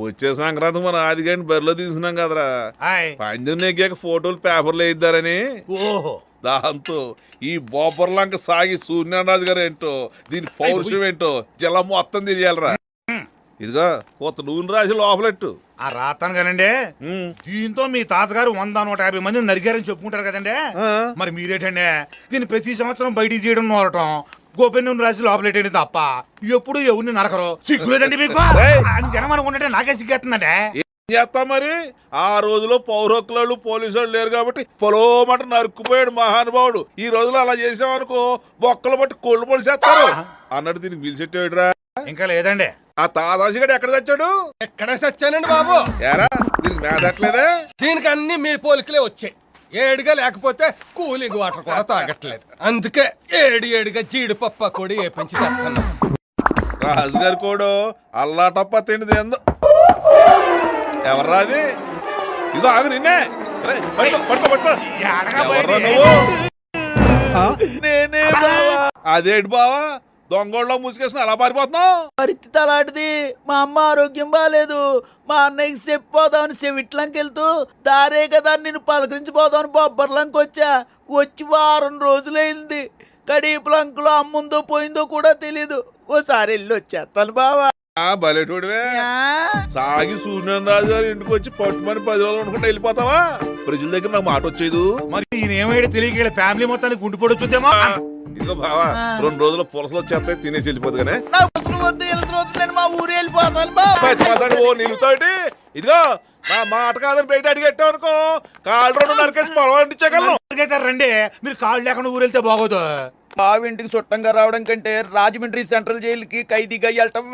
వచ్చే సంక్రాంతి మన ఆదిగాని బరిలో తీసుకున్నాం కదరా. హాయ్. పందెం నెగ్గాక ఫోటోలు పేపర్లు వేయిద్దారని. ఓహో. దాంతో ఈ బొబ్బర్లంక సాగి సూర్యనారాజు గారు ఏంటో దీని పౌరుషం ఏంటో జిల్లా మొత్తం తెలియాలరా. ఇదిగో కొత్త నూనె రాసి లోపలెట్టు. ఆ రాతాను కానండి. దీంతో మీ తాతగారు 100-150 మందిని నరికారని చెప్పుకుంటారు కదండి. మరి మీరేటండి దీన్ని ప్రతి సంవత్సరం బయటికి చేయడం నోరటం, గోపెన్ నూనె రాసి లోపలెట్టండి తప్ప ఎప్పుడు ఎవరిని నరకరు. సిగ్గులేదండి మీకు అని జనం అనుకుంటే నాకే సిగ్గేస్తుందండి. చేస్తా మరి ఆ రోజులో పౌరకులు పోలీసు వాళ్ళు లేరు కాబట్టి పొలోమట నరుక్కుపోయాడు మహానుభావుడు. ఈ రోజులో అలా చేసామనుకో బొక్కలు బట్టి కొళ్ళు పొలిసేస్తారు అన్నట్టు దీనికి పిలిచెట్టాడురా. ఇంకా లేదండి. ఆ తాదాసిగడు ఎక్కడ చచ్చాడు? ఎక్కడ చచ్చానండి బాబు. ఏరా దీనికి మేదట్లేదే? దీనికి అన్ని మీ పోలికలే వచ్చాయి. ఏడుగా లేకపోతే కూలింగ్ వాటర్ కూడా తాగట్లేదు. అందుకే ఏడుగా జీడిపప్పు కూడా ఏ పెంచి తెస్తాను. రాజుగారి కోడు అల్లాటప్ప తిండిది ఎందు ఎవర్రా అది? ఇదో ఆగు నిన్నే. నేనే అదేంటి బావా దొంగోళ్ళలో ముసుకేసిన అలా పారిపోతున్నావు? పరిస్థితి అలాంటిది. మా అమ్మ ఆరోగ్యం బాగాలేదు. మా అన్నయ్యకి చెప్పిపోదామని చెవిట్లంకి వెళ్తూ దారే కదా నిన్ను పలకరించిపోదామని బొబ్బర్లంకి వచ్చి వారం రోజులైంది. కడీపులంకలో అమ్ముందో పోయిందో కూడా తెలీదు. ఓసారి వెళ్ళి వచ్చేస్తాను బావా. బలేటోడివే. సాగి సూర్యనారాజు గారు ఇంటికి వచ్చి పట్టుమని 10 రోజులు అనుకుంటే వెళ్ళిపోతావా? ప్రజల దగ్గర నాకు మాట వచ్చేది. మరి ఈయన ఏమైనా తెలియక ఫ్యామిలీ మొత్తానికి గుండు పొడొచ్చుద్దేమో. ఇదిగో బావా 2 రోజులు పులసలు వచ్చేస్తాయి తినేసి వెళ్ళిపోదు కానీ నేను మా ఊరు వెళ్ళిపోతాను బాబా. ఓ నిలుతాటి. ఇదిగో నా మాట కాదని బయట అడిగెట్టావు అనుకో కాళ్ళు 2 నరికేసి పొలం అంటించగలను. రండి మీరు కాళ్ళు లేకుండా ఊరు వెళ్తే బాగోదు. బావి ఇంటికి చుట్టంగా రావడం కంటే రాజమండ్రి సెంట్రల్ జైలుకి ఖైదీగా వెళ్ళటం